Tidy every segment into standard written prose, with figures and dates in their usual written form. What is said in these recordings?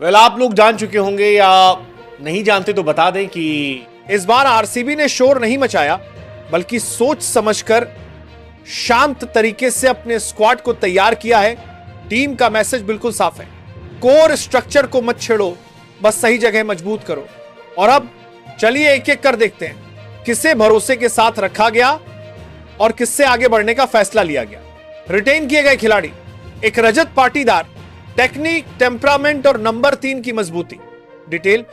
आप लोग जान चुके होंगे या नहीं जानते तो बता दें कि इस बार आरसीबी ने शोर नहीं मचाया, बल्कि सोच समझकर शांत तरीके से अपने स्क्वाड को तैयार किया है। टीम का मैसेज बिल्कुल साफ है, कोर स्ट्रक्चर को मत छेड़ो, बस सही जगह मजबूत करो। और अब चलिए एक एक कर देखते हैं किसे भरोसे के साथ रखा गया और किससे आगे बढ़ने का फैसला लिया गया। रिटेन किए गए खिलाड़ी: एक रजत पाटीदार, टेक्निक, टेम्परामेंट और नंबर 3 की मजबूती। डिटेल: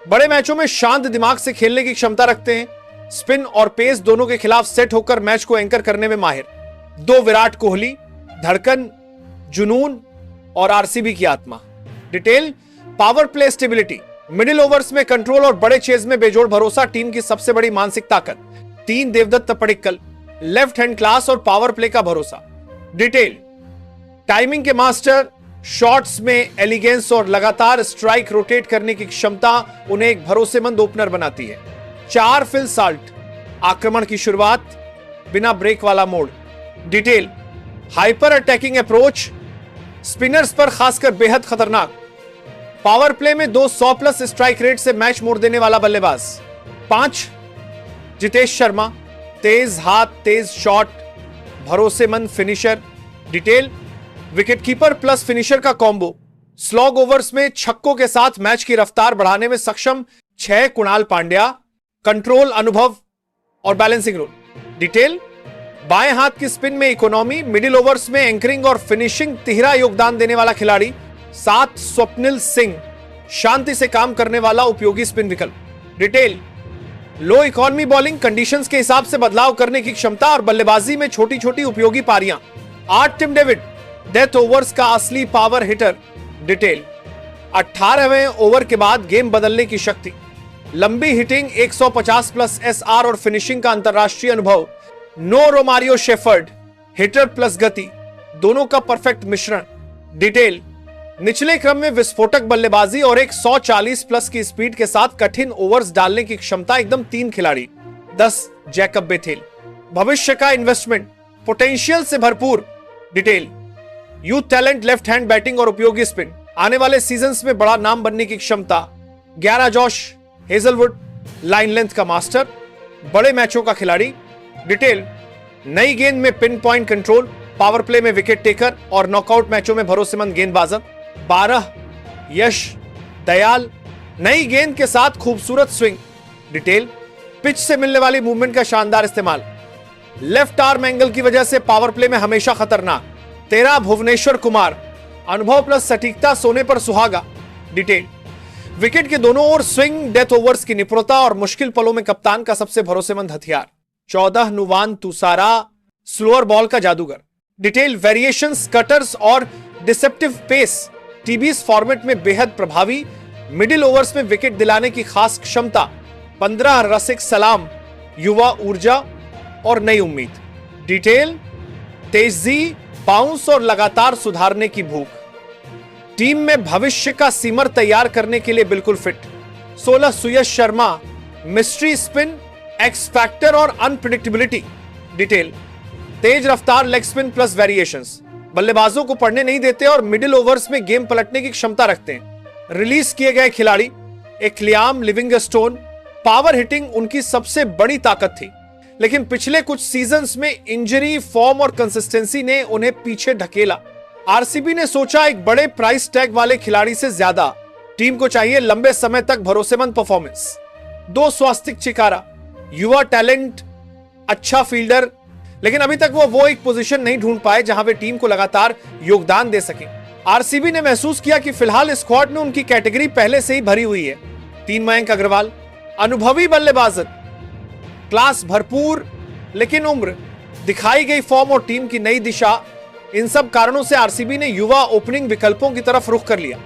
बड़े मैचों में शांत दिमाग से खेलने की क्षमता रखते हैं, स्पिन और पेस दोनों के खिलाफ सेट होकर मैच को एंकर करने में माहिर। 2 विराट कोहली, धड़कन, जुनून और आरसीबी की आत्मा। Detail: power play stability, middle overs में कंट्रोल और बड़े चेज में बेजोड़ भरोसा टीम की सबसे बड़ी मानसिक ताकत। 3 Devdutt Padikkal, left hand class और पावर प्ले का भरोसा। डिटेल: टाइमिंग के मास्टर, शॉट्स में एलिगेंस और लगातार स्ट्राइक रोटेट करने की क्षमता उन्हें एक भरोसेमंद ओपनर बनाती है। 4 फिल साल्ट, आक्रमण की शुरुआत, बिना ब्रेक वाला mode. Detail: hyper attacking approach, spinners पर खासकर बेहद खतरनाक। पावर प्ले में 200+ स्ट्राइक रेट से मैच मोड़ देने वाला बल्लेबाज। 5 जितेश शर्मा, तेज हाथ, तेज शॉट, भरोसेमंद finisher. Detail: wicketkeeper plus finisher का कॉम्बो, स्लॉग ओवर्स में छक्कों के साथ मैच की रफ्तार बढ़ाने में सक्षम। 6 कुणाल पांड्या, कंट्रोल, अनुभव और बैलेंसिंग रोल। डिटेल: बाएं हाथ की स्पिन में इकोनॉमी, मिडिल ओवर्स में एंकरिंग और फिनिशिंग तिहरा योगदान देने वाला खिलाड़ी। 7 स्वप्निल सिंह, शांति से काम करने वाला उपयोगी स्पिन विकल्प। डिटेल: लो इकोनॉमी बॉलिंग, कंडीशंस के हिसाब से बदलाव करने की क्षमता और बल्लेबाजी में छोटी छोटी उपयोगी पारियां। 8 टिम डेविड, डेथ ओवर्स का असली पावर हिटर। डिटेल: 18वें ओवर के बाद गेम बदलने की शक्ति, लंबी हिटिंग, 150+ एसआर और फिनिशिंग का अंतरराष्ट्रीय अनुभव। No Romario Shepherd, hitter plus गति, दोनों का परफेक्ट मिश्रण। डिटेल: निचले क्रम में विस्फोटक बल्लेबाजी और एक 140+ की स्पीड के साथ कठिन ओवर्स डालने की क्षमता, एकदम 3 खिलाड़ी। 10 जैकब बेथेल, भविष्य का इन्वेस्टमेंट, पोटेंशियल से भरपूर। Detail: youth talent, left hand batting और उपयोगी स्पिन, आने वाले सीजन्स में बड़ा नाम बनने की क्षमता। 11 जॉश हेजलवुड, लाइन लेंथ का मास्टर, बड़े मैचों का खिलाड़ी। डिटेल: नई गेंद में pin point control, power play में विकेट टेकर और नॉकआउट मैचों में भरोसेमंद गेंदबाज। 12 यश दयाल, नई गेंद के साथ खूबसूरत स्विंग। डिटेल: पिच से मिलने वाली मूवमेंट का शानदार इस्तेमाल, लेफ्ट आर्म एंगल की वजह से पावर प्ले में हमेशा खतरनाक। 13 भुवनेश्वर कुमार, अनुभव प्लस सटीकता, सोने पर सुहागा। डिटेल: विकेट के दोनों ओर स्विंग, डेथ ओवर्स की निपुणता और मुश्किल पलों में कप्तान का सबसे भरोसेमंद हथियार। 14 नुवान तुसारा, स्लोअर बॉल का जादूगर। डिटेल: वेरिएशंस, कटर्स और डिसेप्टिव पेस, टीबीएस फॉर्मेट में बेहद प्रभावी, मिडिल ओवर्स में विकेट दिलाने की खास क्षमता। 15 रसिक सलाम, युवा ऊर्जा और नई उम्मीद। डिटेल: तेजी, बाउंस और लगातार सुधारने की भूख, टीम में भविष्य का सीमर तैयार करने के लिए बिल्कुल fit. 16 Suyash Sharma, mystery spin, X factor और अनप्रिडिक्टेबिलिटी। डिटेल: तेज रफ्तार, लेग स्पिन प्लस वेरिएशंस, बल्लेबाजों को पढ़ने नहीं देते और मिडिल ओवर्स में गेम पलटने की क्षमता रखते हैं। रिलीज किए गए खिलाड़ी: एक लियाम लिविंगस्टोन, पावर हिटिंग उनकी सबसे बड़ी ताकत थी, लेकिन पिछले कुछ सीजन्स में इंजरी, फॉर्म और कंसिस्टेंसी ने उन्हें पीछे ढकेला। आरसीबी ने सोचा एक बड़े प्राइस टैग वाले खिलाड़ी से ज्यादा टीम को चाहिए लंबे समय तक भरोसेमंद परफॉर्मेंस। 2 स्वास्तिक चिकारा, युवा टैलेंट, अच्छा फील्डर, लेकिन अभी तक वो एक पोजीशन नहीं ढूंढ पाए जहां वे टीम को लगातार योगदान दे सके। आरसीबी ने महसूस किया कि फिलहाल स्क्वाड में उनकी कैटेगरी पहले से ही भरी हुई है। 3 मयंक अग्रवाल, अनुभवी बल्लेबाजत, क्लास भरपूर, लेकिन उम्र, दिखाई गई फॉर्म और टीम की नई दिशा, इन सब कारणों से आरसीबी ने युवा ओपनिंग विकल्पों की तरफ रुख कर लिया।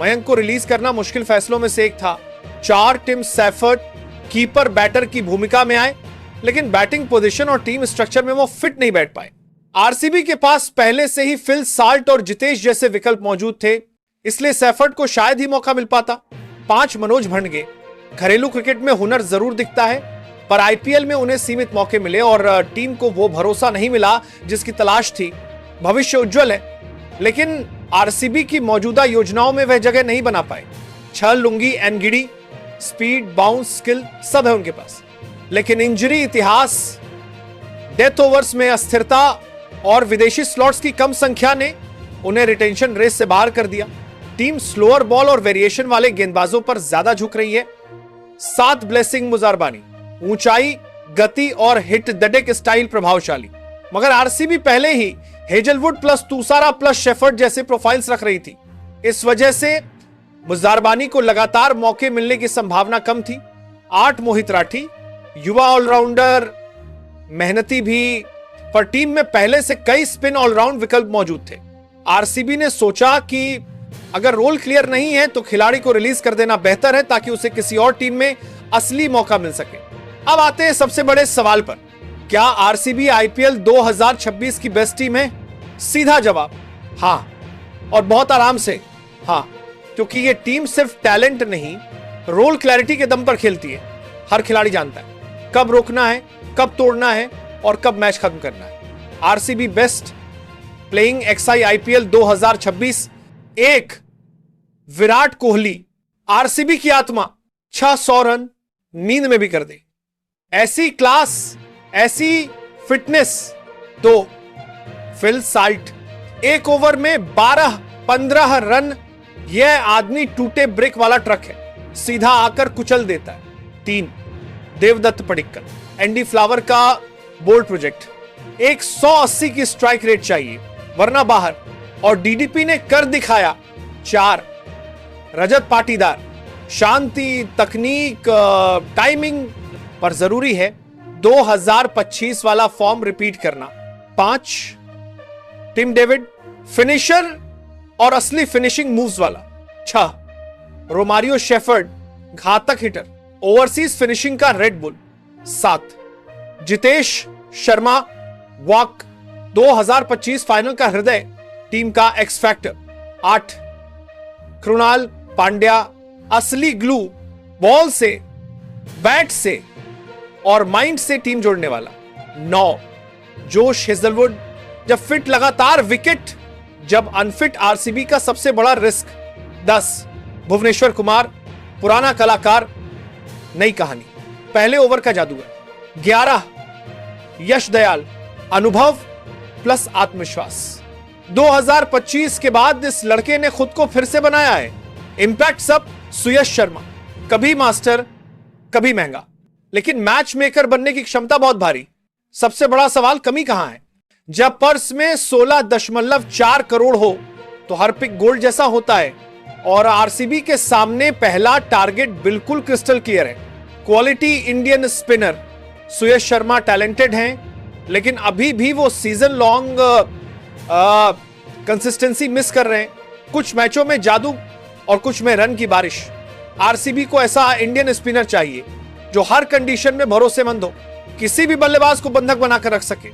मयंक को रिलीज करना मुश्किल फैसलों में से एक था। 4 टिम सैफर्ड, कीपर बैटर की भूमिका में आए, लेकिन बैटिंग पोजीशन और टीम स्ट्रक्चर में वो फिट नहीं बैठ पाए। आरसीबी के पास पहले से ही फिल साल्ट और जितेश जैसे विकल्प मौजूद थे, इसलिए सैफर्ड को शायद ही मौका मिल पाता। 5 मनोज भंडगे, घरेलू क्रिकेट में हुनर जरूर दिखता है, पर आईपीएल में उन्हें सीमित मौके मिले और टीम को वो भरोसा नहीं मिला जिसकी तलाश थी। भविष्य उज्जवल है, लेकिन आरसीबी की मौजूदा योजनाओं में वह जगह नहीं बना पाए। छल, lungi, Ngidi, speed, bounce, skill सब है उनके पास, लेकिन इंजरी, इतिहास, डेथ ओवर्स में अस्थिरता और विदेशी स्लॉट्स की कम संख्या ने उन्हें रिटेंशन रेस से बाहर कर दिया। टीम स्लोअर बॉल और वेरिएशन वाले गेंदबाजों पर ज्यादा झुक रही है। 7 ब्लेसिंग मुजारबानी, ऊंचाई, गति और हिट द डेक स्टाइल प्रभावशाली, मगर आरसीबी पहले ही हेजलवुड प्लस तुसारा प्लस शेफर्ड जैसे प्रोफाइल्स रख रही थी। इस वजह से मुजारबानी को लगातार मौके मिलने की संभावना कम थी। 8 मोहित राठी, युवा ऑलराउंडर, मेहनती भी, पर टीम में पहले से कई स्पिन ऑलराउंड विकल्प मौजूद थे। आरसीबी ने सोचा कि अगर रोल क्लियर नहीं है तो खिलाड़ी को रिलीज कर देना बेहतर है ताकि उसे किसी और टीम में असली मौका मिल सके। अब आते हैं सबसे बड़े सवाल पर, क्या आरसीबी आईपीएल 2026 की बेस्ट टीम है? सीधा जवाब हां, और बहुत आराम से हां, क्योंकि यह टीम सिर्फ टैलेंट नहीं, रोल क्लैरिटी के दम पर खेलती है। हर खिलाड़ी जानता है कब रोकना है, कब तोड़ना है और कब मैच खत्म करना है। RCB best playing XI IPL 2026। एक, विराट कोहली, आरसीबी की आत्मा, 600 रन नींद में भी कर दे, ऐसी क्लास, ऐसी फिटनेस। 2, फिल साल्ट, एक ओवर में 12-15 रन, यह आदमी टूटे ब्रेक वाला ट्रक है, सीधा आकर कुचल देता है। 3, देवदत्त पडिक्कल, एंडी फ्लावर का बोल्ड प्रोजेक्ट, 180 की स्ट्राइक रेट चाहिए वरना बाहर, और डीडीपी ने कर दिखाया। 4, रजत पाटीदार, शांति, तकनीक, टाइमिंग, पर जरूरी है 2025 वाला फॉर्म रिपीट करना। 5, टिम डेविड, फिनिशर और असली फिनिशिंग मूव्स वाला। 6, रोमारियो शेफर्ड, घातक हिटर, ओवरसीज फिनिशिंग का red bull. 7, Jitesh Sharma, walk, 2025 final का हृदय, टीम का एक्स फैक्टर। 8, कृणाल पांड्या, असली ग्लू, बॉल से, बैट से और माइंड से टीम जोड़ने वाला। 9, जोश हेजलवुड, जब फिट लगातार विकेट, जब अनफिट आरसीबी का सबसे बड़ा रिस्क। 10, भुवनेश्वर कुमार, पुराना कलाकार, नई कहानी, पहले ओवर का जादूगर। 11, यश दयाल, अनुभव प्लस आत्मविश्वास। 2025 के बाद इस लड़के ने खुद को फिर से बनाया है। इंपैक्ट सब सुयश शर्मा, कभी मास्टर कभी महंगा, लेकिन मैच मेकर बनने की क्षमता बहुत भारी। सबसे बड़ा सवाल कमी कहां है? जब पर्स में 16.4 करोड़ हो तो हर पिक गोल्ड जैसा होता है, और आरसीबी के सामने पहला टारगेट बिल्कुल क्रिस्टल क्लियर है। क्वालिटी इंडियन स्पिनर सुयश शर्मा टैलेंटेड हैं, लेकिन अभी भी वो सीजन लॉन्ग कंसिस्टेंसी मिस कर रहे हैं। कुछ मैचों में जादू और कुछ में रन की बारिश। आरसीबी को ऐसा इंडियन स्पिनर चाहिए जो हर कंडीशन में भरोसेमंद हो, किसी भी बल्लेबाज को बंधक बनाकर रख सके।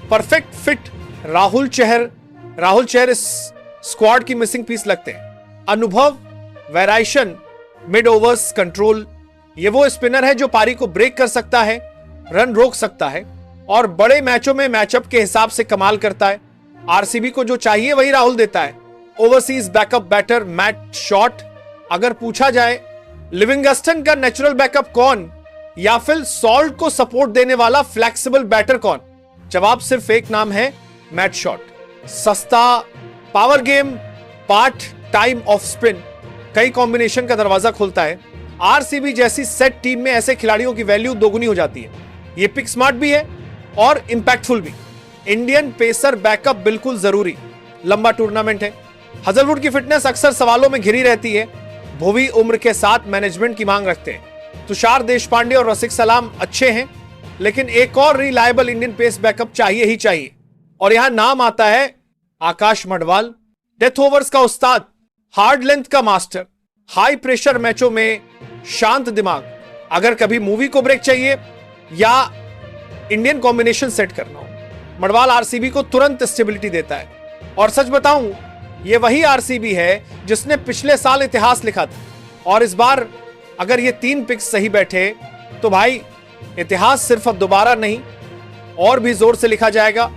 परफेक्ट फिट राहुल चहर इस स्क्वाड की मिसिंग पीस लगते हैं। अनुभव, वेराइशन, मिड ओवर्स कंट्रोल, ये वो स्पिनर है जो पारी को ब्रेक कर सकता है, रन रोक सकता है और बड़े मैचों में मैचअप के हिसाब से कमाल करता है। आरसीबी को जो चाहिए वही राहुल देता है। Overseas backup batter Matt Short. अगर पूछा जाए लिविंगस्टन का नेचुरल बैकअप कौन, या फिर सॉल्ट को सपोर्ट देने वाला फ्लेक्सिबल बैटर कौन, जवाब सिर्फ एक नाम है, मैट शॉट। सस्ता, power game, part time off spin, कई कॉम्बिनेशन का दरवाजा खोलता है। आरसीबी जैसी सेट टीम में ऐसे खिलाड़ियों की वैल्यू दोगुनी हो जाती है। ये पिक स्मार्ट भी है और इंपैक्टफुल भी। इंडियन पेसर बैकअप बिल्कुल जरूरी, लंबा टूर्नामेंट है। हजलवुड की फिटनेस अक्सर सवालों में घिरी रहती है। भुवी उम्र के साथ मैनेजमेंट की मांग रखते हैं। तुषार देशपांडे और रसिक सलाम अच्छे हैं, लेकिन एक और रिलायबल इंडियन पेस बैकअप चाहिए ही चाहिए, और यहां नाम आता है आकाश मडवाल। डेथ ओवर्स का उस्ताद, हार्ड लेंथ का मास्टर, हाई प्रेशर मैचों में शांत दिमाग। अगर कभी मूवी को ब्रेक चाहिए या इंडियन कॉम्बिनेशन सेट करना हो, मडवाल आरसीबी को तुरंत स्टेबिलिटी देता है। और सच बताऊं, यह वही आरसीबी है जिसने पिछले साल इतिहास लिखा था, और इस बार अगर ये 3 पिक्स सही बैठे तो भाई इतिहास सिर्फ अब दोबारा नहीं और भी जोर से लिखा जाएगा।